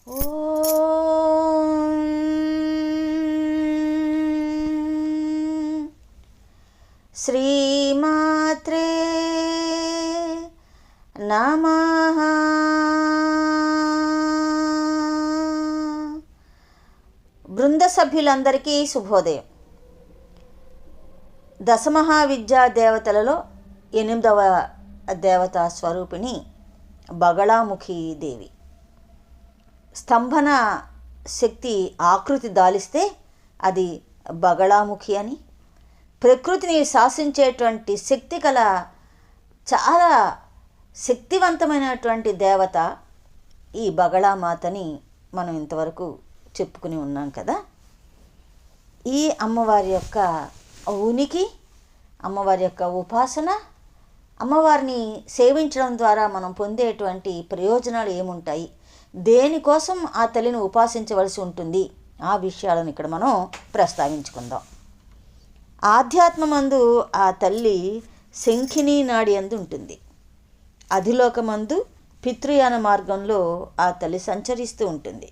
ఓం శ్రీమాత్రే నమః. బృంద సభ్యులందరికీ శుభోదయం. దశమహావిద్యా దేవతలలో 8వ దేవతా స్వరూపిణి బగళాముఖి దేవి. స్తంభన శక్తి ఆకృతి దాలిస్తే అది బగళాముఖి అని, ప్రకృతిని శాసించేటువంటి శక్తి కల చాలా శక్తివంతమైనటువంటి దేవత ఈ బగళామాతని మనం ఇంతవరకు చెప్పుకుని ఉన్నాం కదా. ఈ అమ్మవారి యొక్క ఉనికి, అమ్మవారి యొక్క ఉపాసన, అమ్మవారిని సేవించడం ద్వారా మనం పొందేటువంటి ప్రయోజనాలు ఏముంటాయి, దేనికోసం ఆ తల్లిని ఉపాసించవలసి ఉంటుంది, ఆ విషయాలను ఇక్కడ మనం ప్రస్తావించుకుందాం. ఆధ్యాత్మమందు ఆ తల్లి శంఖిని నాడి అందు ఉంటుంది. అధిలోకమందు పితృయాన మార్గంలో ఆ తల్లి సంచరిస్తూ ఉంటుంది.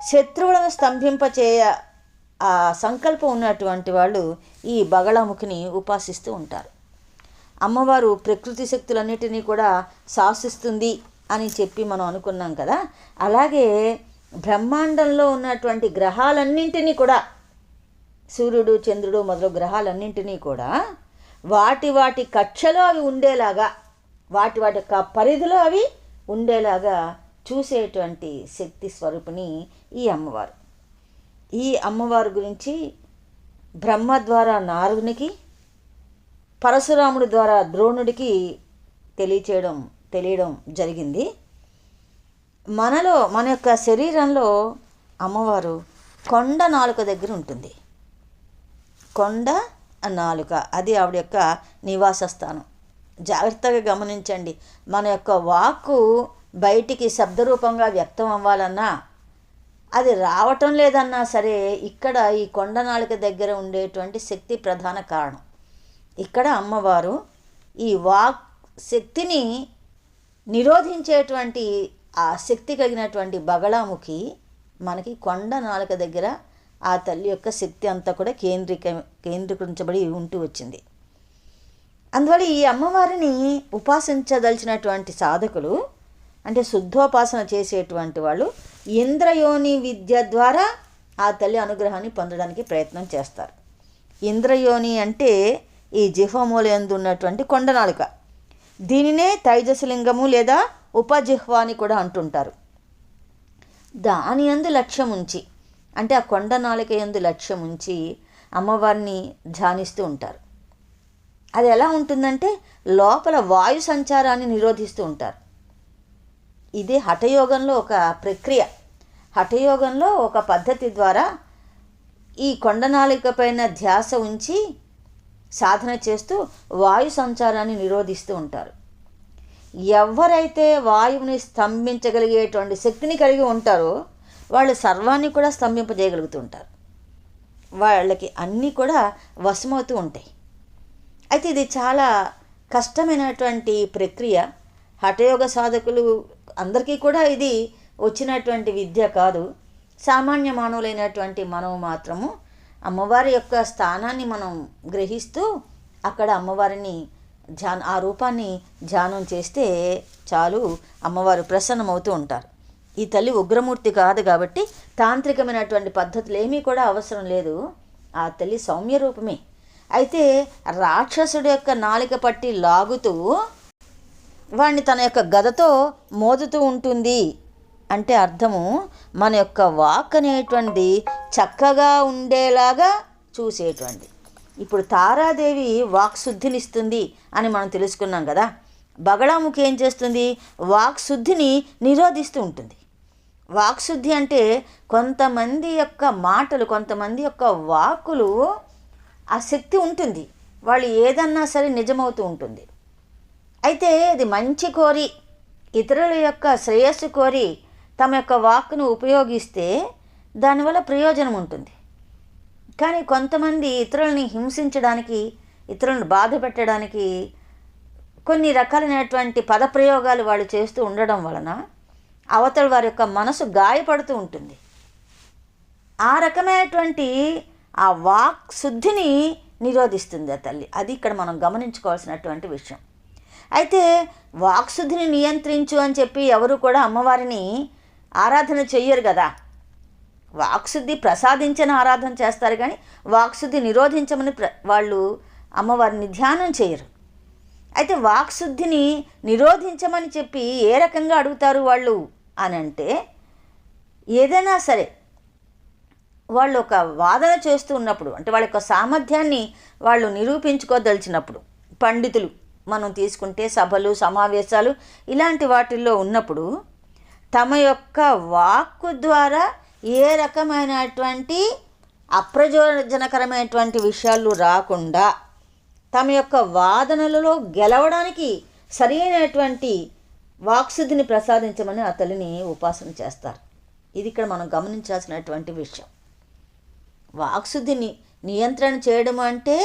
శత్రువులను స్తంభింపచేయ ఆ సంకల్పం ఉన్నటువంటి వాళ్ళు ఈ బగళాముఖిని ఉపాసిస్తూ ఉంటారు. అమ్మవారు ప్రకృతి శక్తులన్నిటినీ కూడా శాసిస్తుంది అని చెప్పి మనం అనుకున్నాం కదా. అలాగే బ్రహ్మాండంలో ఉన్నటువంటి గ్రహాలన్నింటినీ కూడా, సూర్యుడు చంద్రుడు మొదలు గ్రహాలన్నింటినీ కూడా వాటి వాటి కక్షలో అవి ఉండేలాగా, వాటి వాటి యొక్క పరిధిలో అవి ఉండేలాగా చూసేటువంటి శక్తి స్వరూపిణి ఈ అమ్మవారు. ఈ అమ్మవారి గురించి బ్రహ్మ ద్వారా నారదునికి, పరశురాముడి ద్వారా ద్రోణుడికి తెలియడం జరిగింది. మనలో, మన యొక్క శరీరంలో అమ్మవారు కొండ నాలుక దగ్గర ఉంటుంది. కొండ నాలుక అది ఆవిడ యొక్క నివాస స్థానం. జాగ్రత్తగా గమనించండి. మన యొక్క వాక్కు బయటికి శబ్దరూపంగా వ్యక్తం అవ్వాలన్నా, అది రావటం లేదన్నా సరే, ఇక్కడ ఈ కొండ నాలుక దగ్గర ఉండేటువంటి శక్తి ప్రధాన కారణం. ఇక్కడ అమ్మవారు ఈ వాక్ శక్తిని నిరోధించేటువంటి ఆ శక్తి కలిగినటువంటి బగళాముఖి మనకి కొండ నాలుక దగ్గర ఆ తల్లి యొక్క శక్తి అంతా కూడా కేంద్రీకరించబడి ఉంటూ వచ్చింది. అందువల్ల ఈ అమ్మవారిని ఉపాసించదలిచినటువంటి సాధకులు, అంటే శుద్ధోపాసన చేసేటువంటి వాళ్ళు, ఇంద్రయోని విద్య ద్వారా ఆ తల్లి అనుగ్రహాన్ని పొందడానికి ప్రయత్నం చేస్తారు. ఇంద్రయోని అంటే ఈ జిహ్వమూల యందు ఉన్నటువంటి కొండనాలుక. దీనినే తైజసలింగము లేదా ఉపజిహ్వ అని కూడా అంటుంటారు. దాని యందు లక్ష్యం ఉంచి, అంటే ఆ కొండనాలుక యందు లక్ష్యం ఉంచి అమ్మవారిని ధ్యానిస్తూ ఉంటారు. అది ఎలా ఉంటుందంటే లోపల వాయు సంచారాన్ని నిరోధిస్తూ ఉంటారు. ఇది హఠయోగంలో ఒక ప్రక్రియ. హఠయోగంలో ఒక పద్ధతి ద్వారా ఈ కొండనాలిక పైన ధ్యాస ఉంచి సాధన చేస్తూ వాయు సంచారాన్ని నిరోధిస్తూ ఉంటారు. ఎవరైతే వాయువుని స్తంభించగలిగేటువంటి శక్తిని కలిగి ఉంటారో వాళ్ళు సర్వాన్ని కూడా స్తంభింపజేయగలుగుతూ ఉంటారు. వాళ్ళకి అన్నీ కూడా వశమవుతూ ఉంటాయి. అయితే ఇది చాలా కష్టమైనటువంటి ప్రక్రియ. హఠయోగ సాధకులు అందరికీ కూడా ఇది వచ్చినటువంటి విద్య కాదు. సామాన్య మానవులైనటువంటి మనం మాత్రము అమ్మవారి యొక్క స్థానాన్ని మనం గ్రహిస్తూ అక్కడ అమ్మవారిని ఆ రూపాన్ని ధ్యానం చేస్తే చాలు, అమ్మవారు ప్రసన్నమవుతూ ఉంటారు. ఈ తల్లి ఉగ్రమూర్తి కాదు కాబట్టి తాంత్రికమైనటువంటి పద్ధతులు ఏమీ కూడా అవసరం లేదు. ఆ తల్లి సౌమ్య రూపమే. అయితే రాక్షసుడి యొక్క నాలిక పట్టి లాగుతూ వాడిని తన యొక్క గదతో మోదుతూ ఉంటుంది. అంటే అర్థము మన యొక్క వాక్ అనేటువంటిది చక్కగా ఉండేలాగా చూసేటువంటి. ఇప్పుడు తారాదేవి వాక్శుద్ధినిస్తుంది అని మనం తెలుసుకున్నాం కదా. బగళాముఖి ఏం చేస్తుంది? వాక్శుద్ధిని నిరోధిస్తూ ఉంటుంది. వాక్శుద్ధి అంటే కొంతమంది యొక్క మాటలు, కొంతమంది యొక్క వాక్కులు ఆ శక్తి ఉంటుంది, వాళ్ళు ఏదన్నా సరే నిజమవుతూ ఉంటుంది. అయితే ఇది మంచి కోరి, ఇతరుల యొక్క శ్రేయస్సు కోరి తమ యొక్క వాక్కును ఉపయోగిస్తే దానివల్ల ప్రయోజనం ఉంటుంది. కానీ కొంతమంది ఇతరులని హింసించడానికి, ఇతరులను బాధ పెట్టడానికి కొన్ని రకాలైనటువంటి పదప్రయోగాలు వాళ్ళు చేస్తూ ఉండడం వలన అవతల వారి యొక్క మనసు గాయపడుతూ ఉంటుంది. ఆ రకమైనటువంటి ఆ వాక్ శుద్ధిని నిరోధిస్తుంది ఆ తల్లి. అది ఇక్కడ మనం గమనించుకోవాల్సినటువంటి విషయం. అయితే వాక్శుద్ధిని నియంత్రించు అని చెప్పి ఎవరు కూడా అమ్మవారిని ఆరాధన చెయ్యరు కదా. వాక్శుద్ధి ప్రసాదించిన ఆరాధన చేస్తారు, కానీ వాక్శుద్ధి నిరోధించమని వాళ్ళు అమ్మవారిని ధ్యానం చేయరు. అయితే వాక్శుద్ధిని నిరోధించమని చెప్పి ఏ రకంగా అడుగుతారు వాళ్ళు అని అంటే, ఏదైనా సరే వాళ్ళు ఒక వాదన చేస్తూ ఉన్నప్పుడు, అంటే వాళ్ళ యొక్క సామర్థ్యాన్ని వాళ్ళు నిరూపించుకోదలిచినప్పుడు, పండితులు మనం తీసుకుంటే సభలు సమావేశాలు ఇలాంటి వాటిల్లో ఉన్నప్పుడు తమ యొక్క వాక్కు ద్వారా ఏ రకమైనటువంటి అప్రయోజనకరమైనటువంటి విషయాలు రాకుండా తమ యొక్క వాదనలలో గెలవడానికి సరైనటువంటి వాక్శుద్ధిని ప్రసాదించమని ఆ తల్లిని ఉపాసన చేస్తారు. ఇది ఇక్కడ మనం గమనించాల్సినటువంటి విషయం. వాక్శుద్ధిని నియంత్రణ చేయడం అంటే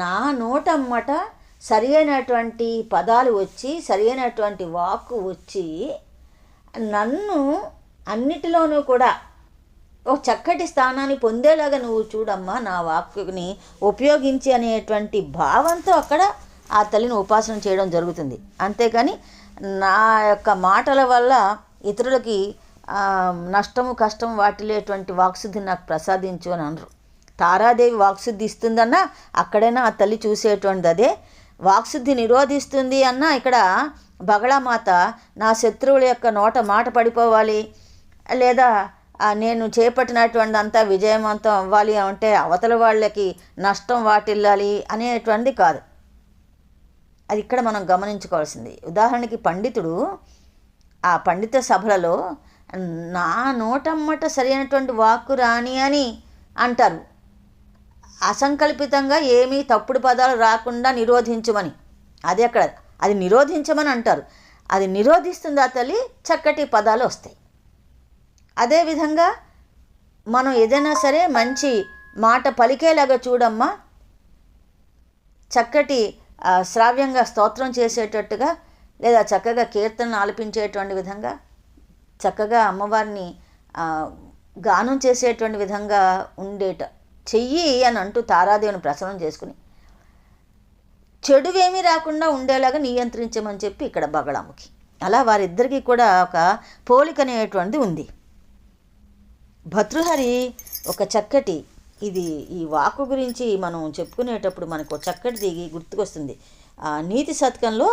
నా నోటమ్మట సరి అయినటువంటి పదాలు వచ్చి సరి అయినటువంటి వాక్కు వచ్చి నన్ను అన్నిటిలోనూ కూడా ఒక చక్కటి స్థానాన్ని పొందేలాగా నువ్వు చూడమ్మా, నా వాక్కుని ఉపయోగించి అనేటువంటి భావంతో అక్కడ ఆ తల్లిని ఉపాసన చేయడం జరుగుతుంది. అంతేకాని నా యొక్క మాటల వల్ల ఇతరులకి నష్టము కష్టం వాటిల్లేటువంటి వాక్శుద్ధిని నాకు ప్రసాదించు అని అనరు. తారాదేవి వాక్శుద్ధి ఇస్తుందన్నా అక్కడైనా ఆ తల్లి చూసేటువంటిది అదే. వాక్శుద్ధి నిరోధిస్తుంది అన్నా ఇక్కడ బగళామాత నా శత్రువుల యొక్క నోట మాట పడిపోవాలి, లేదా నేను చేపట్టినటువంటి అంతా విజయవంతం అవ్వాలి అంటే అవతల వాళ్ళకి నష్టం వాటిల్లాలి అనేటువంటిది కాదు. అది ఇక్కడ మనం గమనించుకోవాల్సింది. ఉదాహరణకి పండితుడు ఆ పండిత సభలలో నా నోటమ్మట సరైనటువంటి వాక్కు రాని అని అంటారు. అసంకల్పితంగా ఏమీ తప్పుడు పదాలు రాకుండా నిరోధించమని, అది అక్కడ అది నిరోధించమని అంటారు. అది నిరోధిస్తుంది ఆ తల్లి, చక్కటి పదాలు వస్తాయి. అదేవిధంగా మనం ఏదైనా సరే మంచి మాట పలికేలాగా చూడమ్మా, చక్కటి శ్రావ్యంగా స్తోత్రం చేసేటట్టుగా లేదా చక్కగా కీర్తనలు ఆలపించేటువంటి విధంగా చక్కగా అమ్మవారిని గానం చేసేటువంటి విధంగా ఉండేట చెయ్యి అని అంటూ తారాదేవిని ప్రసన్నం చేసుకుని చెడువేమీ రాకుండా ఉండేలాగా నియంత్రించమని చెప్పి ఇక్కడ బగళాముఖి. అలా వారిద్దరికీ కూడా ఒక పోలిక అనేటువంటిది ఉంది. భర్తృహరి ఒక చక్కటి ఈ వాక్కు గురించి మనం చెప్పుకునేటప్పుడు మనకు చక్కటిది గుర్తుకొస్తుంది. నీతి శతకంలో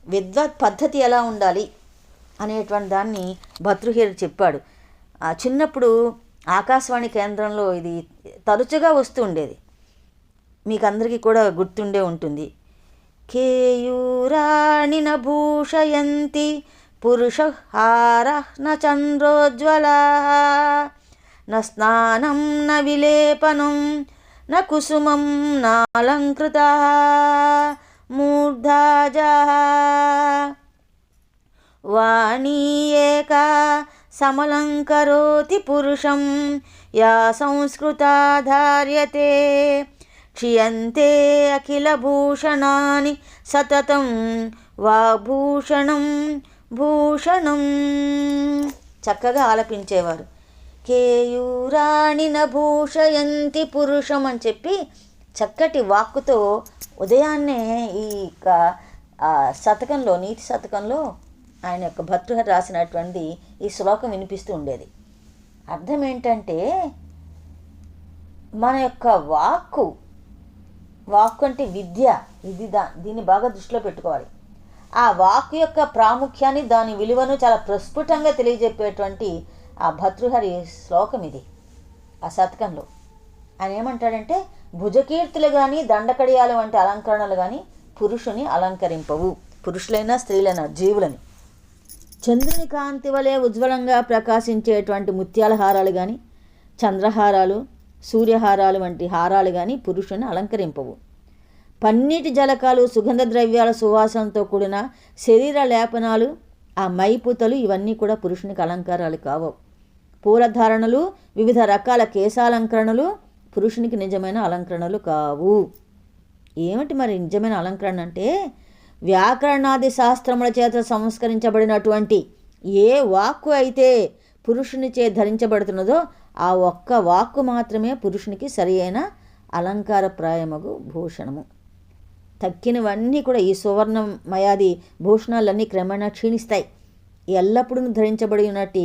విద్వత్ పద్ధతి ఎలా ఉండాలి అనేటువంటి దాన్ని భర్తృహరి చెప్పాడు. చిన్నప్పుడు ఆకాశవాణి కేంద్రంలో ఇది తరచుగా వస్తూ ఉండేది, మీకు అందరికీ కూడా గుర్తుండే ఉంటుంది. కేయూరాణి న భూషయంతి పురుషహార న చంద్రోజ్వలా న స్నానం న విలేపనం న కుసుమం నాలంకృతా మూర్ధాజా వాణీ ఏకా సమలంకరోతి పురుషం యా సంస్కృతా ధార్యతే క్షియంతే అఖిల భూషణాని సతతం వాగ్భూషణం భూషణం. చక్కగా ఆలపించేవారు. కేయూరాణి న భూషయంతి పురుషం అని చెప్పి చక్కటి వాక్కుతో ఉదయాన్నే ఈ శతకంలో నీతి శతకంలో ఆయన యొక్క భర్తృహరి రాసినటువంటి ఈ శ్లోకం వినిపిస్తూ ఉండేది. అర్థం ఏంటంటే మన యొక్క వాక్కు అంటే విద్య, దీన్ని బాగా దృష్టిలో పెట్టుకోవాలి. ఆ వాక్కు యొక్క ప్రాముఖ్యాన్ని దాని విలువను చాలా ప్రస్ఫుటంగా తెలియజెప్పేటువంటి ఆ భర్తృహరి శ్లోకం ఇది. ఆ శతకంలో ఆయన ఏమంటాడంటే, భుజకీర్తులు కానీ దండకడియాలు వంటి అలంకరణలు కానీ పురుషుని అలంకరింపవు, పురుషులైనా స్త్రీలైనా జీవులని. చంద్రుని కాంతి వలె ఉజ్వలంగా ప్రకాశించేటువంటి ముత్యాల హారాలు కానీ చంద్రహారాలు సూర్యహారాలు వంటి హారాలు కానీ పురుషుని అలంకరింపవు. పన్నీటి జలకాలు సుగంధ ద్రవ్యాల సువాసనతో కూడిన శరీర లేపనాలు ఆ మైపూతలు ఇవన్నీ కూడా పురుషునికి అలంకారాలు కావు. పూలధారణలు వివిధ రకాల కేశాలంకరణలు పురుషునికి నిజమైన అలంకరణలు కావు. ఏమిటి మరి నిజమైన అలంకరణ అంటే, వ్యాకరణాది శాస్త్రముల చేత సంస్కరించబడినటువంటి ఏ వాక్కు అయితే పురుషునిచే ధరించబడుతున్నదో ఆ ఒక్క వాక్కు మాత్రమే పురుషునికి సరి అయిన అలంకారప్రాయమగు భూషణము. తక్కినవన్నీ కూడా ఈ సువర్ణమయాది భూషణాలన్నీ క్రమేణా క్షీణిస్తాయి. ఎల్లప్పుడూ ధరించబడి ఉన్నట్టు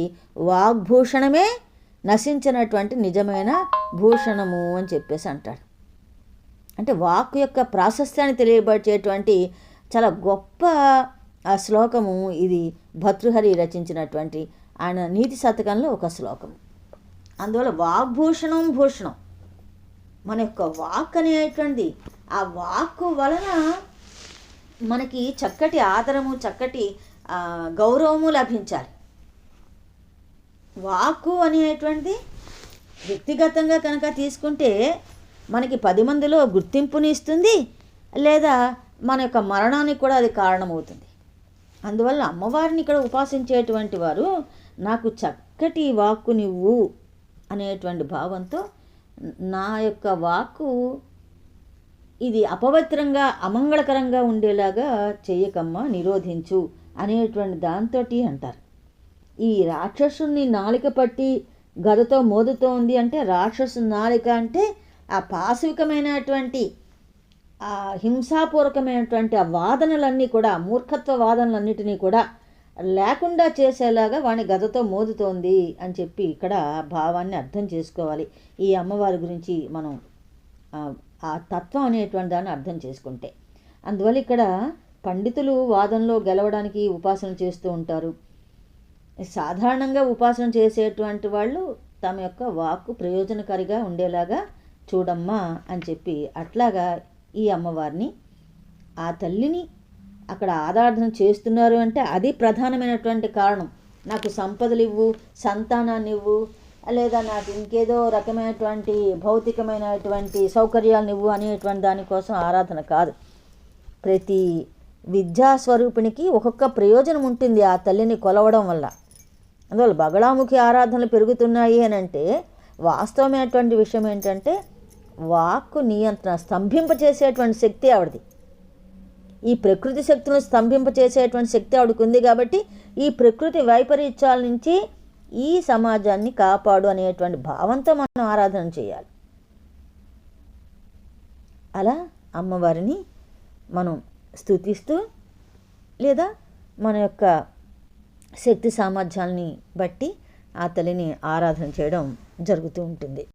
వాగ్భూషణమే నశించినటువంటి నిజమైన భూషణము అని చెప్పేసి అంటాడు. అంటే వాక్కు యొక్క ప్రాశస్త్యాన్ని తెలియబరిచేటువంటి చాలా గొప్ప శ్లోకము ఇది. భర్తృహరి రచించినటువంటి ఆయన నీతి శతకంలో ఒక శ్లోకము. అందువల్ల వాగ్భూషణం భూషణం, మన యొక్క వాక్ అనేటువంటిది, ఆ వాక్కు వలన మనకి చక్కటి ఆదరము, చక్కటి గౌరవము లభించాలి. వాక్కు అనేటువంటిది వ్యక్తిగతంగా కనుక తీసుకుంటే మనకి 10 మందిలో గుర్తింపుని ఇస్తుంది, లేదా మన యొక్క మరణానికి కూడా అది కారణమవుతుంది. అందువల్ల అమ్మవారిని ఇక్కడ ఉపాసించేటువంటి వారు నాకు చక్కటి వాక్కునివ్వు అనేటువంటి భావంతో, నా యొక్క వాక్కు ఇది అపవిత్రంగా అమంగళకరంగా ఉండేలాగా చేయకమ్మా, నిరోధించు అనేటువంటి దాంతో అంటారు. ఈ రాక్షసుని నాలిక పట్టి గదతో మోదుతోంది అంటే, రాక్షసు నాలిక అంటే ఆ పాశవికమైనటువంటి ఆ హింసాపూర్వకమైనటువంటి ఆ వాదనలన్నీ కూడా, మూర్ఖత్వ వాదనలన్నిటినీ కూడా లేకుండా చేసేలాగా వాడిని గదతో మోదుతోంది అని చెప్పి ఇక్కడ భావాన్ని అర్థం చేసుకోవాలి. ఈ అమ్మవారి గురించి మనం ఆ తత్వం అనేటువంటి దాన్ని అర్థం చేసుకుంటే. అందువల్ల ఇక్కడ పండితులు వాదనలో గెలవడానికి ఉపాసన చేస్తూ ఉంటారు. సాధారణంగా ఉపాసన చేసేటువంటి వాళ్ళు తమ యొక్క వాక్కు ప్రయోజనకారిగా ఉండేలాగా చూడమ్మా అని చెప్పి, అట్లాగా ఈ అమ్మవారిని, ఆ తల్లిని అక్కడ ఆరాధన చేస్తున్నారు అంటే అది ప్రధానమైనటువంటి కారణం. నాకు సంపదలు ఇవ్వు, సంతానాన్ని ఇవ్వు, లేదా నాకు ఇంకేదో రకమైనటువంటి భౌతికమైనటువంటి సౌకర్యాలను ఇవ్వు అనేటువంటి దానికోసం ఆరాధన కాదు. ప్రతి విద్యాస్వరూపిణికి ఒక్కొక్క ప్రయోజనం ఉంటుంది ఆ తల్లిని కొలవడం వల్ల. అందువల్ల బగళాముఖి ఆరాధనలు పెరుగుతున్నాయి అని అంటే వాస్తవమైనటువంటి విషయం ఏంటంటే, వాక్కు నియంత్రణ స్తంభింపచేసేటువంటి శక్తి ఆవిడది. ఈ ప్రకృతి శక్తులను స్తంభింపచేసేటువంటి శక్తి ఆవిడకు ఉంది. కాబట్టి ఈ ప్రకృతి వైపరీత్యాల నుంచి ఈ సమాజాన్ని కాపాడు అనేటువంటి భావంతో మనం ఆరాధన చేయాలి. అలా అమ్మవారిని మనం స్తుతిస్తూ, లేదా మన యొక్క శక్తి సామర్థ్యాలని బట్టి ఆ తల్లిని ఆరాధన చేయడం జరుగుతూ ఉంటుంది.